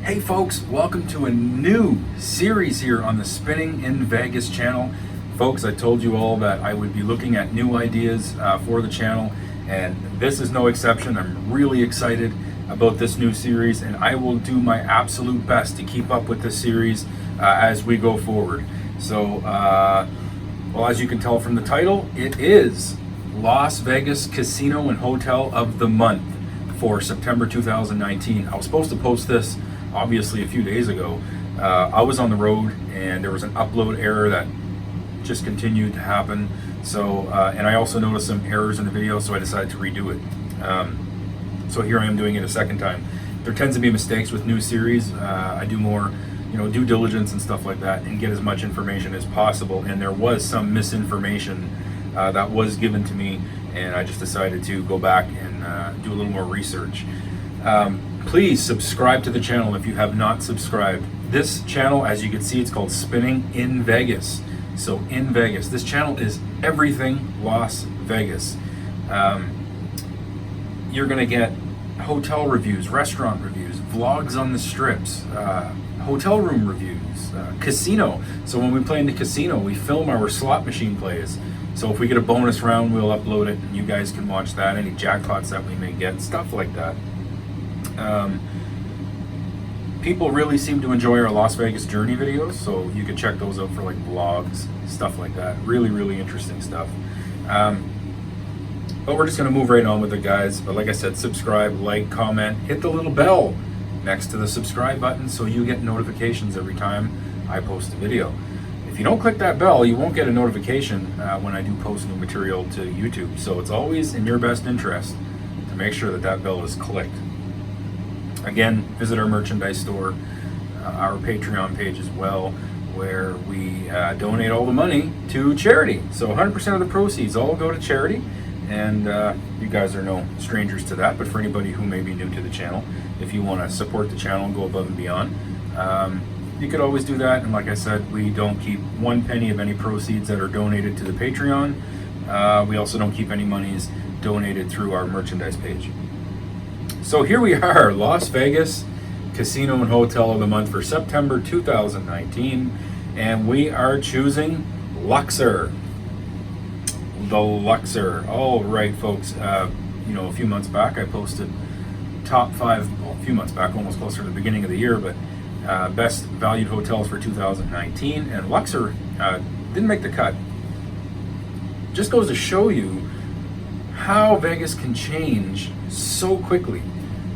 Hey folks, welcome to a new series here on the Spinning in Vegas channel. Folks, I told you all that I would be looking at new ideas for the channel, and this is no exception. I'm really excited about this new series, and I will do my absolute best to keep up with this series as we go forward. So, well, as you can tell from the title, it is Las Vegas Casino and Hotel of the Month for September 2019. I was supposed to post this obviously a few days ago. I was on the road and there was an upload error that just continued to happen. So, and I also noticed some errors in the video, so I decided to redo it. So here I am doing it a second time. There tends to be mistakes with new series. I do more, due diligence and stuff like that, and get as much information as possible. And there was some misinformation that was given to me, and I just decided to go back and do a little more research. Please subscribe to the channel if you have not subscribed. This channel, as you can see, it's called Spinning in Vegas. So in Vegas, this channel is everything Las Vegas. You're gonna get hotel reviews, restaurant reviews, vlogs on the strips, hotel room reviews, casino. So when we play in the casino, we film our slot machine plays. So if we get a bonus round, we'll upload it and you guys can watch that, any jackpots that we may get, stuff like that. People really seem to enjoy our Las Vegas journey videos, so you can check those out for like vlogs, stuff like that. Really interesting stuff. But we're just going to move right on with it, guys. But like I said, subscribe, like, comment, hit the little bell next to the subscribe button so you get notifications every time I post a video. If you don't click that bell, you won't get a notification when I do post new material to YouTube. So it's always in your best interest to make sure that that bell is clicked. Again, visit our merchandise store, our Patreon page as well, where we donate all the money to charity. So 100% of the proceeds all go to charity, and you guys are no strangers to that. But for anybody who may be new to the channel, if you want to support the channel and go above and beyond, you could always do that. And like I said, we don't keep one penny of any proceeds that are donated to the Patreon. We also don't keep any monies donated through our merchandise page. So here we are, Las Vegas Casino and Hotel of the Month for September 2019, and we are choosing Luxor. The Luxor. All right, folks. A few months back I posted top 5, well, a few months back, almost closer to the beginning of the year, but best valued hotels for 2019, and Luxor didn't make the cut. Just goes to show you how Vegas can change so quickly.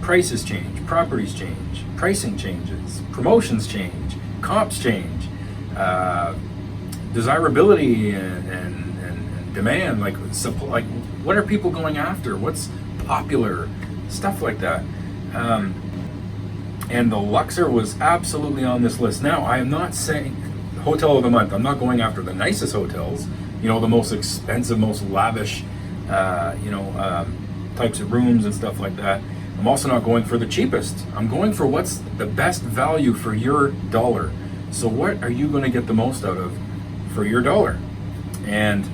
Prices change, properties change, pricing changes, promotions change, comps change, desirability and demand, like what are people going after, what's popular, stuff like that. And the Luxor was absolutely on this list. Now, I am not saying Hotel of the Month. I'm not going after the nicest hotels, the most expensive, most lavish, types of rooms and stuff like that. I'm also not going for the cheapest. I'm going for what's the best value for your dollar. So what are you going to get the most out of for your dollar? And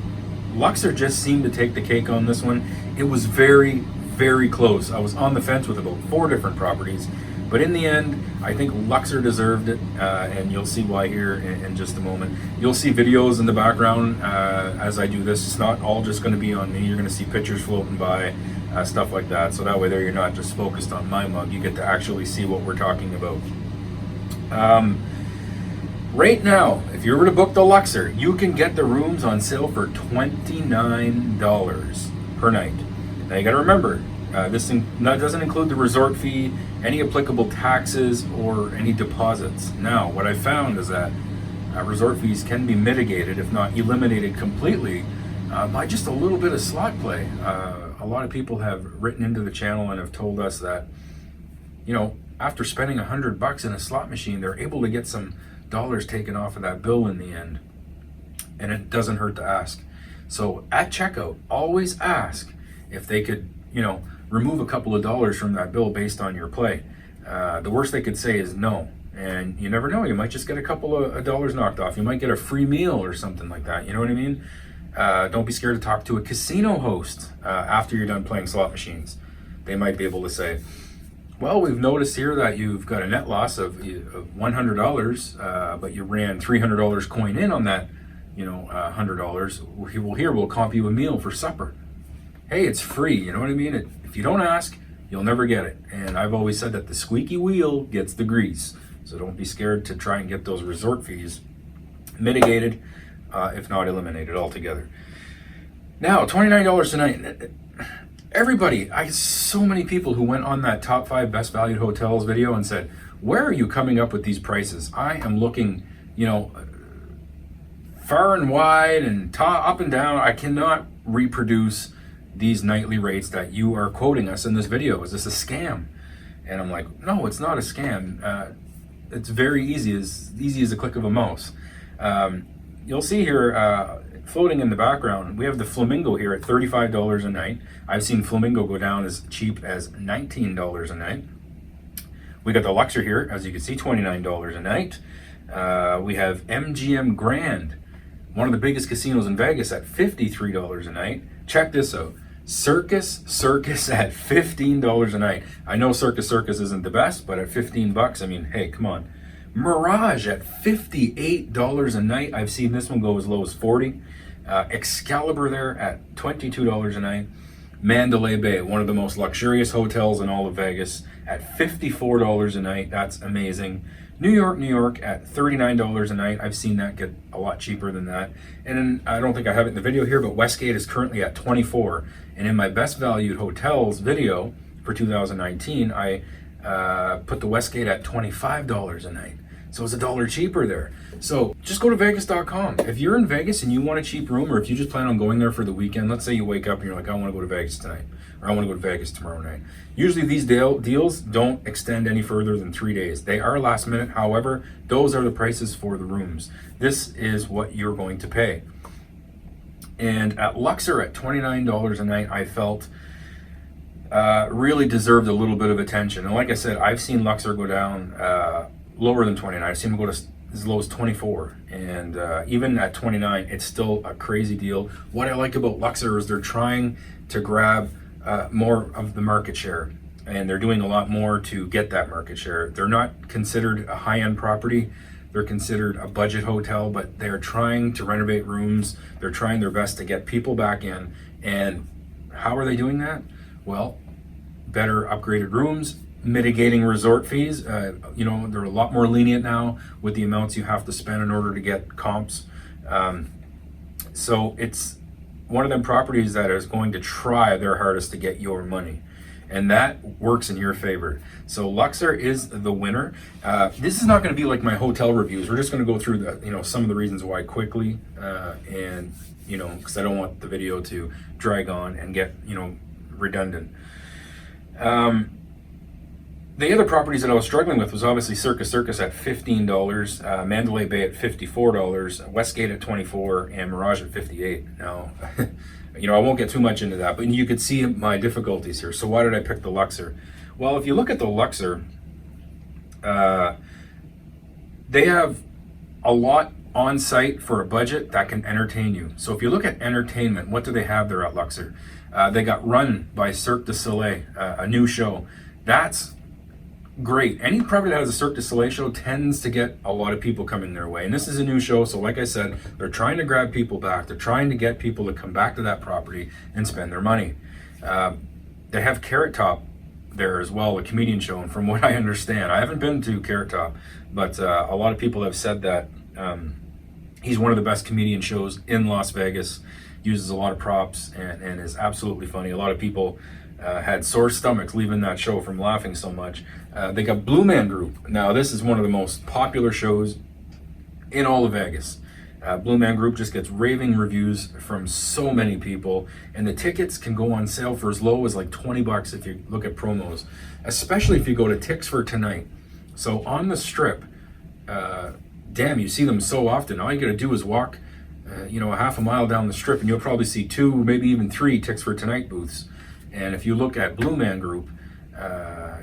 Luxor just seemed to take the cake on this one. It was very close. I was on the fence with about 4 different properties, but in the end, I think Luxor deserved it, and you'll see why here in just a moment. You'll see videos in the background as I do this. It's not all just going to be on me. You're going to see pictures floating by, stuff like that. So that way there you're not just focused on my mug. You get to actually see what we're talking about. Right now, if you were to book the Luxor, you can get the rooms on sale for $29 per night. Now you got to remember, this doesn't include the resort fee, any applicable taxes, or any deposits. Now, what I found is that resort fees can be mitigated, if not eliminated completely, by just a little bit of slot play. A lot of people have written into the channel and have told us that, after spending $100 in a slot machine, they're able to get some dollars taken off of that bill in the end. And it doesn't hurt to ask. So at checkout, always ask if they could, remove a couple of dollars from that bill based on your play. The worst they could say is no. And you never know, you might just get a couple of dollars knocked off. You might get a free meal or something like that. You know what I mean? Don't be scared to talk to a casino host after you're done playing slot machines. They might be able to say, Well, we've noticed here that you've got a net loss of $100, but you ran $300 coin in on that, $100. Well, here we'll comp you a meal for supper. Hey, it's free. You know what I mean? If you don't ask, you'll never get it. And I've always said that the squeaky wheel gets the grease. So don't be scared to try and get those resort fees mitigated, if not eliminated altogether. Now, $29 a night. Everybody, so many people who went on that top 5 best valued hotels video and said, where are you coming up with these prices? I am looking, far and wide and up and down. I cannot reproduce these nightly rates that you are quoting us in this video. Is this a scam? And I'm like, no, it's not a scam. It's very easy as a click of a mouse. You'll see here, floating in the background, we have the Flamingo here at $35 a night. I've seen Flamingo go down as cheap as $19 a night. We got the Luxor here, as you can see, $29 a night. We have MGM Grand, one of the biggest casinos in Vegas, at $53 a night. Check this out. Circus at $15 a night. I know Circus isn't the best, but at $15, I mean, hey, come on. Mirage at $58 a night. I've seen this one go as low as $40. Excalibur there at $22 a night. Mandalay Bay, one of the most luxurious hotels in all of Vegas, at $54 a night. That's amazing. New York at $39 a night. I've seen that get a lot cheaper than that. And then, I don't think I have it in the video here, but Westgate is currently at $24. And in my best valued hotels video for 2019, I put the Westgate at $25 a night. So it's $1 cheaper there. So just go to Vegas.com. If you're in Vegas and you want a cheap room, or if you just plan on going there for the weekend, let's say you wake up and you're like, I want to go to Vegas tonight, or I want to go to Vegas tomorrow night. Usually these deals don't extend any further than 3 days. They are last minute. However, those are the prices for the rooms. This is what you're going to pay. And at Luxor at $29 a night, I felt really deserved a little bit of attention. And like I said, I've seen Luxor go down lower than 29. I've seen them go to as low as 24. And even at 29, it's still a crazy deal. What I like about Luxor is they're trying to grab more of the market share. And they're doing a lot more to get that market share. They're not considered a high-end property. They're considered a budget hotel, but they're trying to renovate rooms. They're trying their best to get people back in. And how are they doing that? Well, better upgraded rooms, mitigating resort fees. They're a lot more lenient now with the amounts you have to spend in order to get comps. So it's one of them properties that is going to try their hardest to get your money. And that works in your favor. So Luxor is the winner. This is not going to be like my hotel reviews. We're just going to go through some of the reasons why quickly, and because I don't want the video to drag on and get redundant. The other properties that I was struggling with was obviously Circus at $15, Mandalay Bay at $54, Westgate at $24, and Mirage at $58. Now, I won't get too much into that, but you could see my difficulties here. So why did I pick the Luxor? Well, if you look at the Luxor, they have a lot on site for a budget that can entertain you. So if you look at entertainment, what do they have there at Luxor? They got Run by Cirque du Soleil, a new show. That's great. Any property that has a Cirque du Soleil show tends to get a lot of people coming their way. And this is a new show, so like I said, they're trying to grab people back. They're trying to get people to come back to that property and spend their money. They have Carrot Top there as well, a comedian show. And from what I understand, I haven't been to Carrot Top, but a lot of people have said that he's one of the best comedian shows in Las Vegas, uses a lot of props, and is absolutely funny. A lot of people had sore stomachs leaving that show from laughing so much. They got Blue Man Group. Now, this is one of the most popular shows in all of Vegas. Blue Man Group just gets raving reviews from so many people, and the tickets can go on sale for as low as like $20 if you look at promos, especially if you go to Tix for Tonight. So on the Strip, you see them so often. All you gotta do is walk a half a mile down the Strip, and you'll probably see 2, maybe even 3 Tix for Tonight booths. And if you look at Blue Man Group,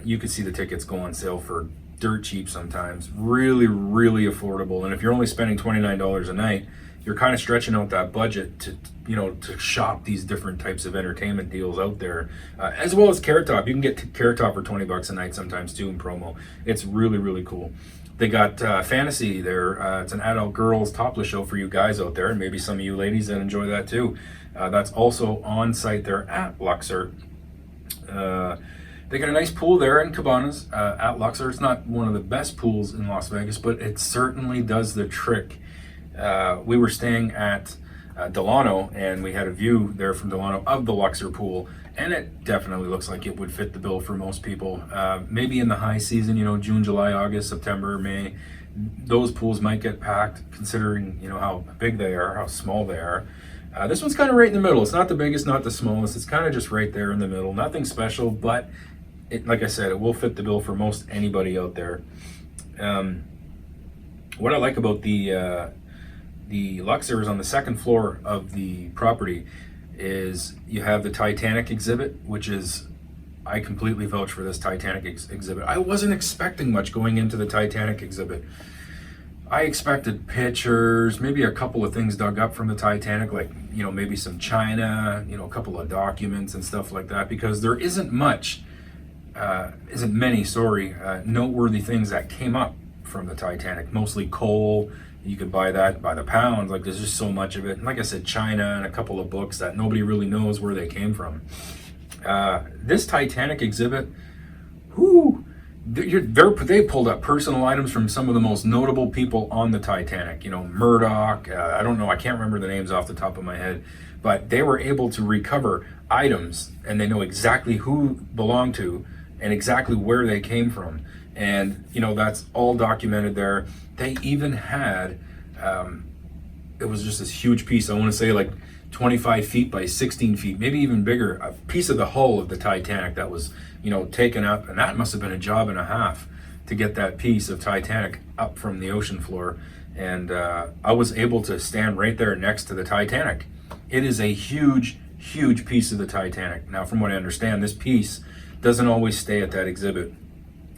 you can see the tickets go on sale for dirt cheap sometimes. Really, really affordable. And if you're only spending $29 a night, you're kind of stretching out that budget to, to shop these different types of entertainment deals out there, as well as Carrot Top. You can get Carrot Top for $20 a night sometimes too in promo. It's really, really cool. They got Fantasy there. It's an adult girls topless show for you guys out there, and maybe some of you ladies that enjoy that too. That's also on site there at Luxor. They got a nice pool there in Cabanas at Luxor. It's not one of the best pools in Las Vegas, but it certainly does the trick. We were staying at Delano, and we had a view there from Delano of the Luxor pool, and it definitely looks like it would fit the bill for most people. Maybe in the high season, June, July, August, September, May, those pools might get packed considering, how big they are, how small they are. This one's kind of right in the middle. It's not the biggest, not the smallest. It's kind of just right there in the middle. Nothing special, but like I said, it will fit the bill for most anybody out there. What I like about the Luxor is on the second floor of the property is you have the Titanic exhibit, which is, I completely vouch for this Titanic exhibit. I wasn't expecting much going into the Titanic exhibit. I expected pictures, maybe a couple of things dug up from the Titanic, like, maybe some china, a couple of documents and stuff like that, because there isn't many noteworthy things that came up from the Titanic. Mostly coal. You could buy that by the pound. Like, there's just so much of it. And like I said, china and a couple of books that nobody really knows where they came from. This Titanic exhibit, they pulled up personal items from some of the most notable people on the Titanic. Murdoch, I don't know, I can't remember the names off the top of my head, but they were able to recover items, and they know exactly who belonged to and exactly where they came from. And, that's all documented there. They even had, it was just this huge piece, I want to say like 25 feet by 16 feet, maybe even bigger, a piece of the hull of the Titanic that was, taken up. And that must have been a job and a half to get that piece of Titanic up from the ocean floor. And I was able to stand right there next to the Titanic. It is a huge, huge piece of the Titanic. Now, from what I understand, this piece doesn't always stay at that exhibit.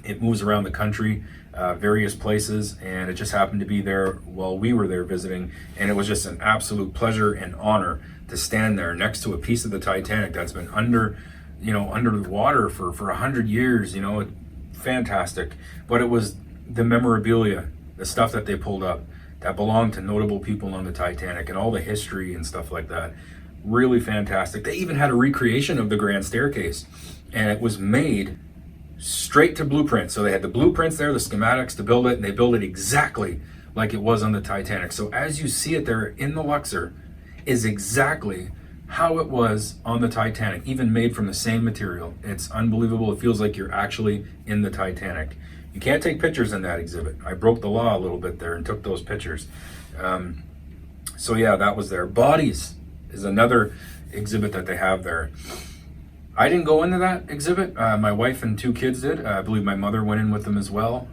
It moves around the country, various places, and it just happened to be there while we were there visiting. And it was just an absolute pleasure and honor to stand there next to a piece of the Titanic that's been under the water for 100 years. Fantastic. But it was the memorabilia, the stuff that they pulled up that belonged to notable people on the Titanic, and all the history and stuff like that. Really fantastic. They even had a recreation of the Grand Staircase, and it was made straight to blueprint. So they had the blueprints there, the schematics to build it, and they built it exactly like it was on the Titanic. So as you see it there in the Luxor is exactly how it was on the Titanic, even made from the same material. It's unbelievable. It feels like you're actually in the Titanic. You can't take pictures in that exhibit. I broke the law a little bit there and took those pictures. So yeah, that was there. Bodies is another exhibit that they have there. I didn't go into that exhibit. My wife and 2 kids did. I believe my mother went in with them as well.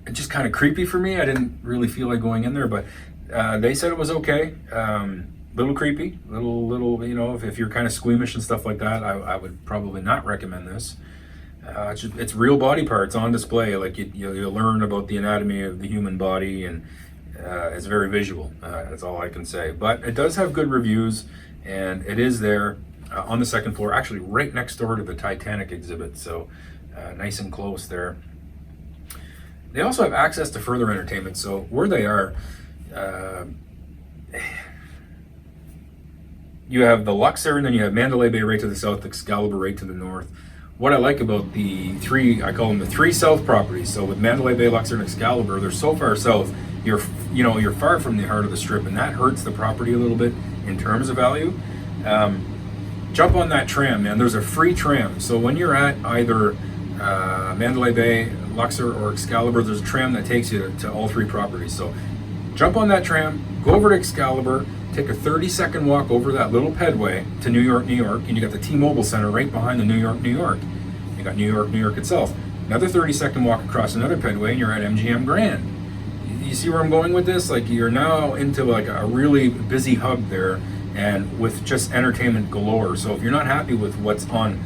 It's just kind of creepy for me. I didn't really feel like going in there, but they said it was okay. Little creepy, little. If you're kind of squeamish and stuff like that, I would probably not recommend this. It's real body parts on display. Like you learn about the anatomy of the human body, and it's very visual. That's all I can say. But it does have good reviews, and it is there. On the second floor, actually right next door to the Titanic exhibit, so nice and close there. They also have access to further entertainment, so where they are, you have the Luxor, and then you have Mandalay Bay right to the south, Excalibur right to the north. What I like about the I call them the 3 south properties, so with Mandalay Bay, Luxor, and Excalibur, they're so far south, you're far from the heart of the Strip, and that hurts the property a little bit in terms of value. Jump on that tram, man. There's a free tram. So when you're at either Mandalay Bay, Luxor, or Excalibur, there's a tram that takes you to all 3 properties. So jump on that tram, go over to Excalibur, take a 30-second walk over that little pedway to New York, New York, and you got the T-Mobile Center right behind the New York, New York. You got New York, New York itself. Another 30-second walk across another pedway, and you're at MGM Grand. You see where I'm going with this? Like, you're now into like a really busy hub there, and with just entertainment galore. So if you're not happy with what's on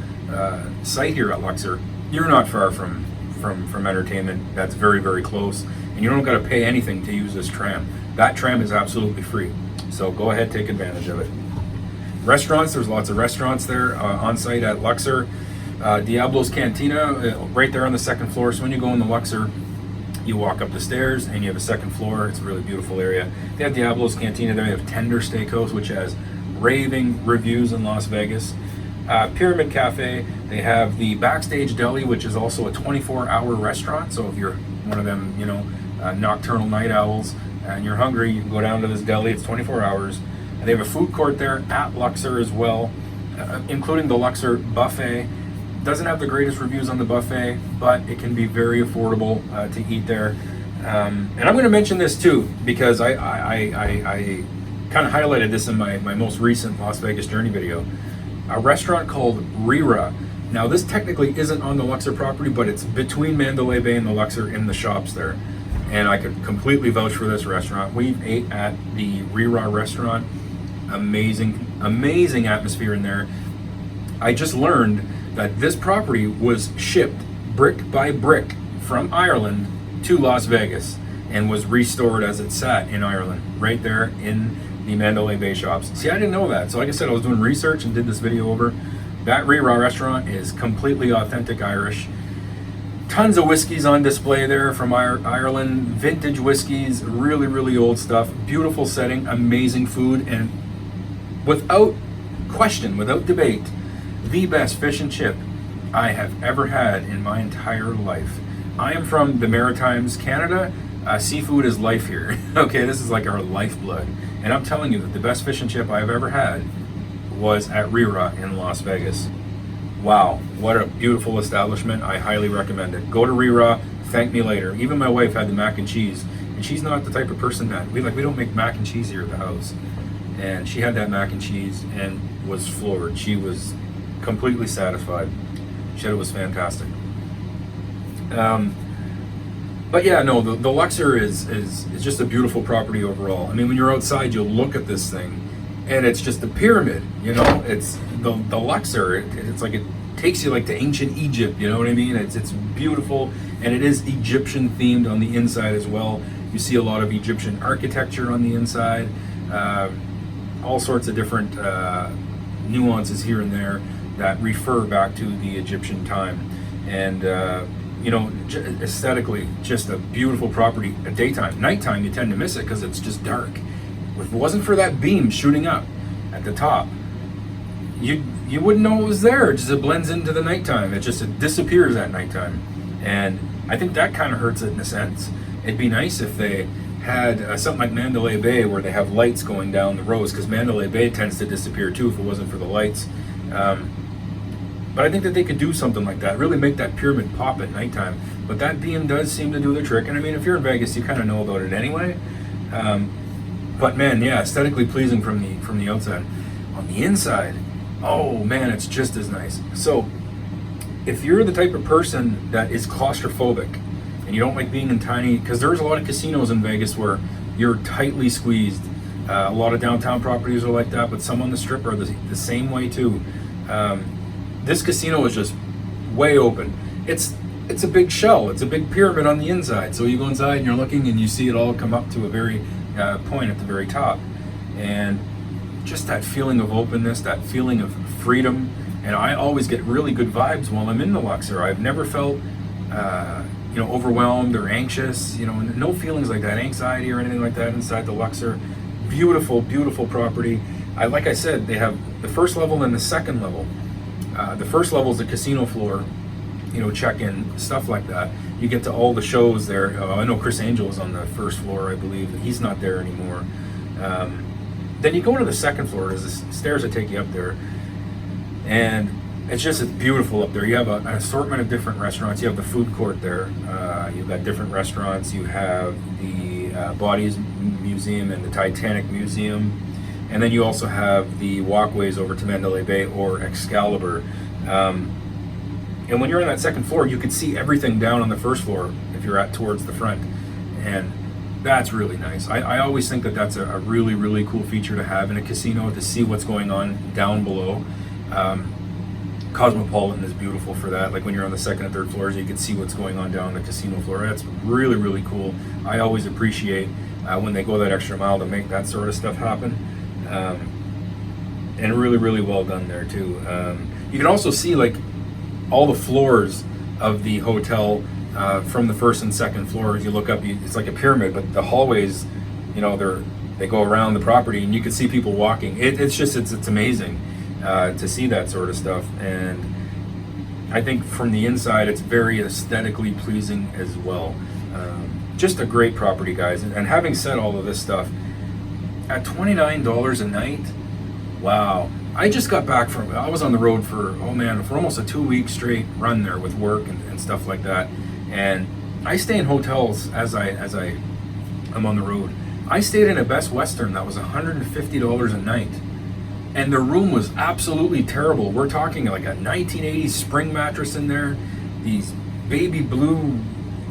site here at Luxor, you're not far from entertainment. That's very, very close. and you don't got to pay anything to use this tram. That tram is absolutely free. So go ahead, take advantage of it. Restaurants, there's lots of restaurants there on site at Luxor. Diablo's Cantina, right there on the second floor. So when you go in the Luxor, you walk up the stairs and you have a second floor. It's a really beautiful area. They have Diablo's Cantina there. They have Tender Steakhouse, which has raving reviews in Las Vegas. Pyramid Cafe. They have the Backstage Deli, which is also a 24-hour restaurant. So if you're one of them, you know, nocturnal night owls and you're hungry, you can go down to this deli. It's 24 hours. And they have a food court there at Luxor as well, including the Luxor buffet. Doesn't have the greatest reviews on the buffet, but it can be very affordable to eat there. And I'm going to mention this too, because I kind of highlighted this in my most recent Las Vegas Journey video. A restaurant called Rira. Now this technically isn't on the Luxor property, but it's between Mandalay Bay and the Luxor in the shops there. And I could completely vouch for this restaurant. We ate at the Rira restaurant. Amazing atmosphere in there. I just learned that this property was shipped brick by brick from Ireland to Las Vegas and was restored as it sat in Ireland, right there in the Mandalay Bay shops. See, I didn't know that. So like I said, I was doing research and did this video over. That Rira restaurant is completely authentic Irish. Tons of whiskeys on display there from Ireland, vintage whiskeys, really old stuff, beautiful setting, amazing food, and without question, without debate, the best fish and chip I have ever had in my entire life. I am from the Maritimes, Canada. Seafood is life here. Okay, this is like our lifeblood. And I'm telling you that the best fish and chip I've ever had was at Rira in Las Vegas. Wow, what a beautiful establishment. I highly recommend it. Go to Rira, thank me later. Even my wife had the mac and cheese, and she's not the type of person that we don't make mac and cheese here at the house. And she had that mac and cheese and was floored. She was completely satisfied. She said it was fantastic. But yeah, no, the Luxor is just a beautiful property overall. I mean, when you're outside, you'll look at this thing, and it's just a pyramid. You know, it's the Luxor. It's like it takes you like to ancient Egypt. You know what I mean? It's beautiful, and it is Egyptian themed on the inside as well. You see a lot of Egyptian architecture on the inside, all sorts of different nuances here and there that refer back to the Egyptian time. And you know, aesthetically, just a beautiful property. At daytime, nighttime, you tend to miss it because it's just dark. If it wasn't for that beam shooting up at the top, you wouldn't know it was there. It blends into the nighttime. It disappears at nighttime. And I think that kind of hurts it in a sense. It'd be nice if they had something like Mandalay Bay where they have lights going down the rows, because Mandalay Bay tends to disappear too if it wasn't for the lights. But I think that they could do something like that, really make that pyramid pop at nighttime. But that beam does seem to do the trick. And I mean, if you're in Vegas, you kind of know about it anyway. But man, yeah, aesthetically pleasing from the outside. On the inside, oh man, it's just as nice. So if you're the type of person that is claustrophobic and you don't like being in tiny, because there's a lot of casinos in Vegas where you're tightly squeezed. A lot of downtown properties are like that, but some on the Strip are the same way too. This casino is just way open. It's a big shell. It's a big pyramid on the inside. So you go inside and you're looking and you see it all come up to a very point at the very top. And just that feeling of openness, that feeling of freedom. And I always get really good vibes while I'm in the Luxor. I've never felt overwhelmed or anxious, no feelings like that, anxiety or anything like that inside the Luxor. Beautiful property. Like I said, they have the first level and the second level. The first level is the casino floor, check-in, stuff like that. You get to all the shows there. I know Chris Angel is on the first floor, I believe. He's not there anymore. Then you go into the second floor. There's the stairs that take you up there. And it's beautiful up there. You have an assortment of different restaurants. You have the food court there. You've got different restaurants. You have the Bodies Museum and the Titanic Museum. And then you also have the walkways over to Mandalay Bay or Excalibur. And when you're on that second floor, you can see everything down on the first floor if you're towards the front. And that's really nice. I always think that that's a really cool feature to have in a casino, to see what's going on down below. Cosmopolitan is beautiful for that. Like when you're on the second and third floors, you can see what's going on down the casino floor. That's really, really cool. I always appreciate when they go that extra mile to make that sort of stuff happen. And really, really well done there too. You can also see like all the floors of the hotel from the first and second floor. As you look up, it's like a pyramid, but the hallways, you know, they go around the property, and you can see people walking. It's amazing to see that sort of stuff. And I think from the inside, it's very aesthetically pleasing as well. Just a great property, guys. And having said all of this stuff, at $29 a night, wow. I just got back I was on the road for almost a 2-week straight run there with work and stuff like that. And I stay in hotels as I am on the road. I stayed in a Best Western that was $150 a night. And the room was absolutely terrible. We're talking like a 1980s spring mattress in there, these baby blue,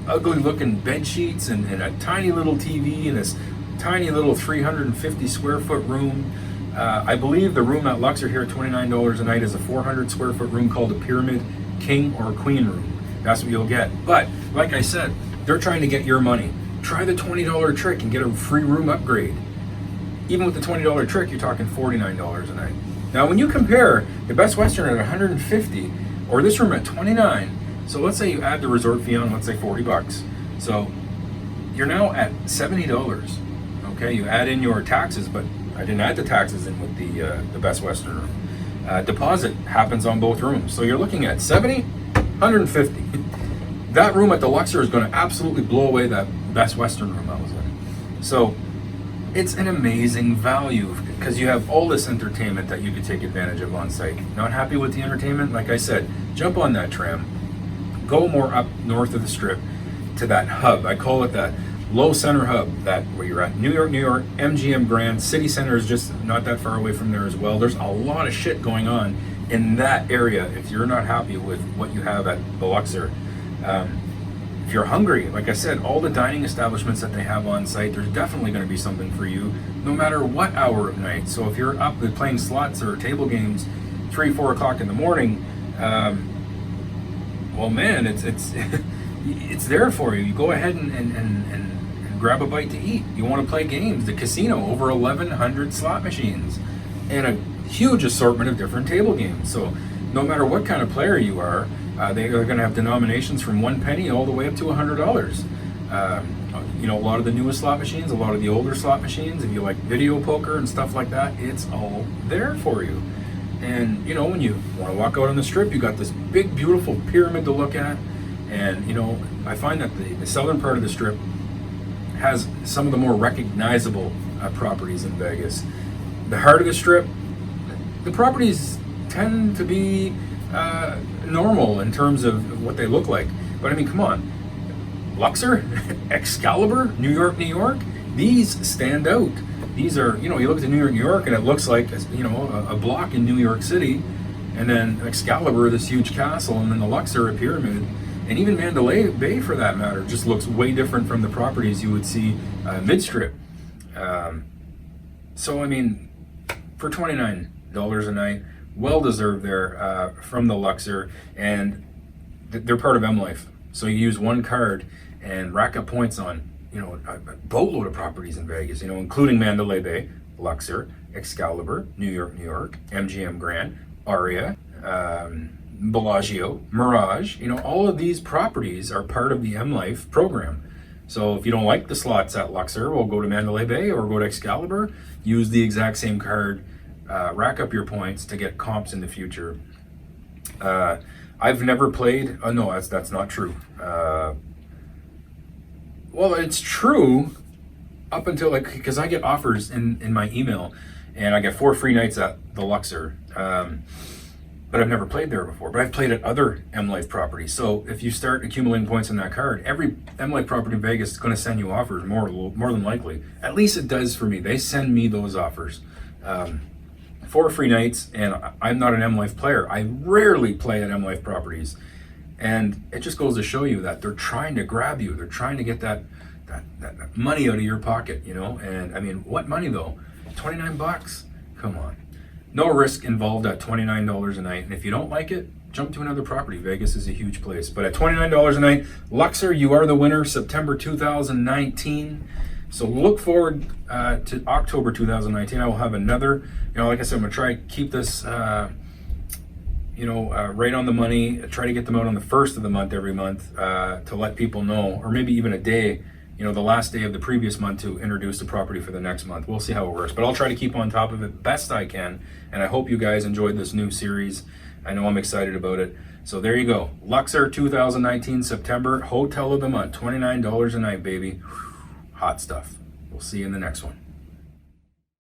ugly looking bed sheets, and a tiny little TV in this tiny little 350 square foot room. I believe the room at Luxor here at $29 a night is a 400 square foot room called a Pyramid King or Queen room. That's what you'll get. But like I said, they're trying to get your money. Try the $20 trick and get a free room upgrade. Even with the $20 trick, you're talking $49 a night. Now, when you compare the Best Western at $150 or this room at $29, so let's say you add the resort fee on, let's say $40. So you're now at $70. Okay, you add in your taxes, but I didn't add the taxes in with the Best Western room. Deposit happens on both rooms. So you're looking at $70, $150. That room at the Luxor is going to absolutely blow away that Best Western room I was in. So it's an amazing value because you have all this entertainment that you could take advantage of on site. Not happy with the entertainment? Like I said, jump on that tram. Go more up north of the Strip to that hub. I call it that low center hub, that where you're at. New York, MGM Grand, City Center is just not that far away from there as well. There's a lot of shit going on in that area if you're not happy with what you have at the Luxor. If you're hungry, like I said, all the dining establishments that they have on site, there's definitely going to be something for you no matter what hour of night. So if you're up playing slots or table games 3-4 o'clock in the morning, well man, it's it's there for you. You go ahead and grab a bite to eat. You want to play games, the casino, over 1,100 slot machines and a huge assortment of different table games. So no matter what kind of player you are, they are going to have denominations from 1 penny all the way up to $100. You know, a lot of the newest slot machines, a lot of the older slot machines, if you like video poker and stuff like that, it's all there for you. And you know, when you want to walk out on the Strip, you got this big beautiful pyramid to look at. And you know, I find that the southern part of the Strip has some of the more recognizable properties in Vegas. The heart of the Strip, the properties tend to be normal in terms of what they look like. But I mean, come on, Luxor, Excalibur, New York, these stand out. These are, you know, you look at the New York, and it looks like, you know, a block in New York City, and then Excalibur, this huge castle, and then the Luxor, a pyramid, and even Mandalay Bay, for that matter, just looks way different from the properties you would see mid-strip. So, I mean, for $29 a night, well deserved there from the Luxor, and they're part of M Life. So you use one card and rack up points on, you know, a boatload of properties in Vegas, you know, including Mandalay Bay, Luxor, Excalibur, New York, MGM Grand, Aria, Bellagio, Mirage. You know, all of these properties are part of the M Life program. So if you don't like the slots at Luxor, well, go to Mandalay Bay or go to Excalibur, use the exact same card, rack up your points to get comps in the future. I've never played, no, that's not true. Well, it's true up until, like, because I get offers in my email, and I get 4 free nights at the Luxor, but I've never played there before. But I've played at other M Life properties. So if you start accumulating points on that card, every M Life property in Vegas is going to send you offers more than likely. At least it does for me. They send me those offers. 4 free nights, and I'm not an M Life player. I rarely play at M Life properties. And it just goes to show you that they're trying to grab you. They're trying to get that money out of your pocket, you know? And I mean, what money though? $29? Come on. No risk involved at $29 a night. And if you don't like it, jump to another property. Vegas is a huge place. But at $29 a night, Luxor, you are the winner, September 2019. So look forward to October 2019. I will have another, like I said, I'm going to try to keep this, right on the money. Try to get them out on the first of the month every month to let people know, or maybe even a day, the last day of the previous month to introduce the property for the next month. We'll see how it works. But I'll try to keep on top of it best I can. And I hope you guys enjoyed this new series. I know I'm excited about it. So there you go. Luxor 2019 September, hotel of the month, $29 a night, baby. Hot stuff. We'll see you in the next one.